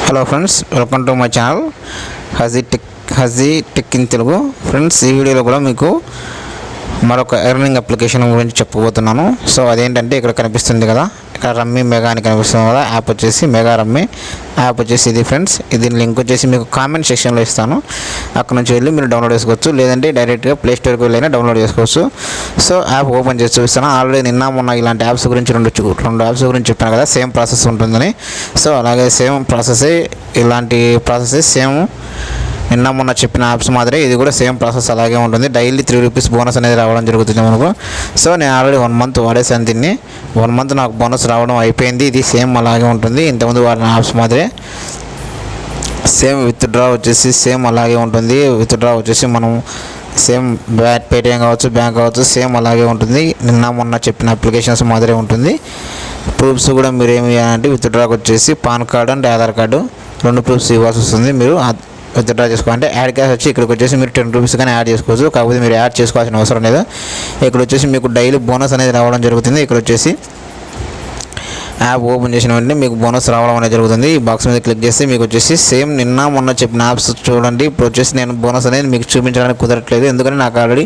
Hello friends, welcome to my channel Haji tech in Telugu. Friends, ఈ వీడియోలో కూడా మీకు మరొక ఎర్నింగ్ అప్లికేషన్ గురించి చెప్పబోతున్నాను. సో అదేంటంటే ఇక్కడ కనిపిస్తుంది కదా, ఇక్కడ రమ్మీ మెగా అని కనిపిస్తుంది కదా, యాప్ వచ్చేసి మెగా రమ్మీ యాప్ వచ్చేసి ఇది ఫ్రెండ్స్. ఇది లింక్ వచ్చేసి మీకు కామెంట్ సెక్షన్లో ఇస్తాను. అక్కడ నుంచి వెళ్ళి మీరు డౌన్లోడ్ చేసుకోవచ్చు, లేదంటే డైరెక్ట్గా ప్లే స్టోర్కి వెళ్ళైనా డౌన్లోడ్ చేసుకోవచ్చు. సో యాప్ ఓపెన్ చేసి చూపిస్తాను. ఆల్రెడీ నిన్న మొన్న ఇలాంటి యాప్స్ గురించి రెండు యాప్స్ గురించి చెప్పాను కదా, సేమ్ ప్రాసెస్ ఉంటుందని. సో అలాగే సేమ్ ప్రాసెస్, ఇలాంటి ప్రాసెస్ సేమ్ నిన్న మొన్న చెప్పిన యాప్స్ మాదిరి ఇది కూడా సేమ్ ప్రాసెస్ అలాగే ఉంటుంది. డైలీ 3 రూపీస్ బోనస్ అనేది రావడం జరుగుతుంది మనకు. సో నేను ఆల్రెడీ 1 మంత్ వాడేసాను దీన్ని. 1 మంత్ నాకు బోనస్ రావడం అయిపోయింది. ఇది సేమ్ అలాగే ఉంటుంది, ఇంతకుముందు వాడిన యాప్స్ మాదిరి. సేమ్ విత్డ్రా వచ్చేసి సేమ్ అలాగే ఉంటుంది. విత్డ్రా వచ్చేసి మనం సేమ్ పేటిఎం కావచ్చు, బ్యాంక్ కావచ్చు, సేమ్ అలాగే ఉంటుంది. నిన్న మొన్న చెప్పిన అప్లికేషన్స్ మాదిరి ఉంటుంది. ప్రూఫ్స్ కూడా మీరు ఏమి చేయాలంటే విత్డ్రాకి వచ్చేసి pan card and Aadhaar card 2 proofs ఇవ్వాల్సి వస్తుంది. మీరు విత్డ్రా చేసుకోవాలంటే యాడ్ క్యాష్ వచ్చి ఇక్కడికి వచ్చేసి మీరు 10 రూపీస్ కానీ యాడ్ చేసుకోవచ్చు. కాకపోతే మీరు యాడ్ చేసుకోవాల్సిన అవసరం లేదు. ఇక్కడ వచ్చేసి మీకు డైలీ బోనస్ అనేది రావడం జరుగుతుంది. ఇక్కడ వచ్చేసి యాప్ ఓపెన్ చేసిన వెంటనే మీకు బోనస్ రావడం అనేది జరుగుతుంది. ఈ బాక్స్ మీద క్లిక్ చేస్తే మీకు వచ్చేసి సేమ్ నిన్న మొన్న చెప్పిన యాప్స్ చూడండి. ఇప్పుడు వచ్చేసి నేను బోనస్ అనేది మీకు చూపించడానికి కుదరట్లేదు, ఎందుకంటే నాకు ఆల్రెడీ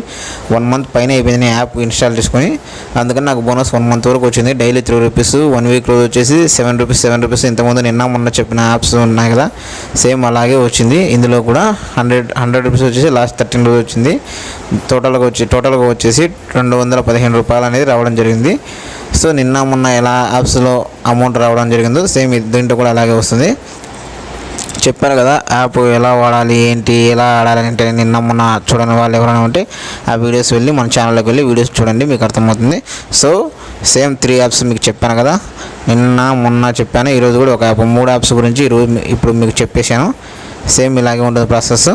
1 మంత్ పైన అయిపోయింది యాప్ ఇన్స్టాల్ చేసుకొని. అందుకని నాకు బోనస్ 1 మంత్ వరకు వచ్చింది. డైలీ 3 రూపీస్, 1 వీక్ రోజు వచ్చేసి 7 రూపీస్. ఇంతకుముందు నిన్న మొన్న చెప్పిన యాప్స్ ఉన్నాయి కదా, సేమ్ అలాగే వచ్చింది. ఇందులో కూడా 100 రూపీస్ వచ్చేసి లాస్ట్ 13 రోజు వచ్చింది. టోటల్గా వచ్చేసి 215 రూపాయలు అనేది రావడం జరిగింది. సో నిన్న మొన్న ఎలా యాప్స్లో అమౌంట్ రావడం జరిగిందో సేమ్ దీంట్లో కూడా అలాగే వస్తుంది. చెప్పారు కదా యాప్ ఎలా వాడాలి, ఏంటి, ఎలా ఆడాలి అంటే నిన్న మొన్న చూడని వాళ్ళు ఎవరైనా ఉంటే ఆ వీడియోస్ వెళ్ళి మన ఛానల్లోకి వెళ్ళి వీడియోస్ చూడండి, మీకు అర్థమవుతుంది. సో సేమ్ 3 యాప్స్ మీకు చెప్పాను కదా, నిన్న మొన్న చెప్పాను. ఈరోజు కూడా ఒక యాప్, 3 యాప్స్ గురించి ఇప్పుడు మీకు చెప్పేశాను. సేమ్ ఇలాగే ఉంటుంది ప్రాసెస్.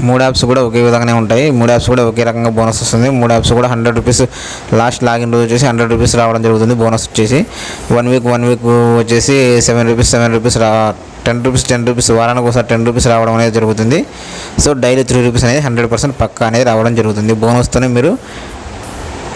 3 యాప్స్ కూడా ఒకే విధంగానే ఉంటాయి. 3 యాప్స్ కూడా ఒకే రకంగా బోనస్ వస్తుంది. 3 యాప్స్ కూడా 100 రూపీస్ లాస్ట్ లాగిన్ రోజు వచ్చేసి 100 రూపీస్ రావడం జరుగుతుంది. బోనస్ వచ్చేసి 1 వీక్ వచ్చేసి 7 రూపీస్ 10 రూపీస్ వారానికి ఒకసారి 10 రూపీస్ రావడం అనేది జరుగుతుంది. సో డైలీ 3 రూపీస్ అనేది 100% పక్కా అనేది రావడం జరుగుతుంది. బోనస్తోనే మీరు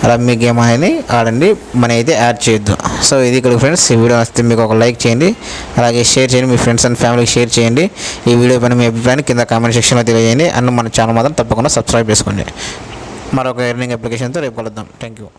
రమ్మీ గేమ్ అనేది ఆడండి, మనీ అయితే యాడ్ చేయొద్దు. సో ఇది ఇక్కడ ఫ్రెండ్స్, ఈ వీడియో వస్తే మీకు ఒక లైక్ చేయండి, అలాగే షేర్ చేయండి, మీ ఫ్రెండ్స్ అండ్ ఫ్యామిలీకి షేర్ చేయండి. ఈ వీడియో పైన మీ అభిప్రాయాన్ని కింద కామెంట్ సెక్షన్లో తెలియజేయండి. అండ్ మన ఛానల్ మాత్రం తప్పకుండా సబ్స్క్రైబ్ చేసుకోండి. మరొక ఎర్నింగ్ అప్లికేషన్తో రేపు కలుద్దాం. Thank you.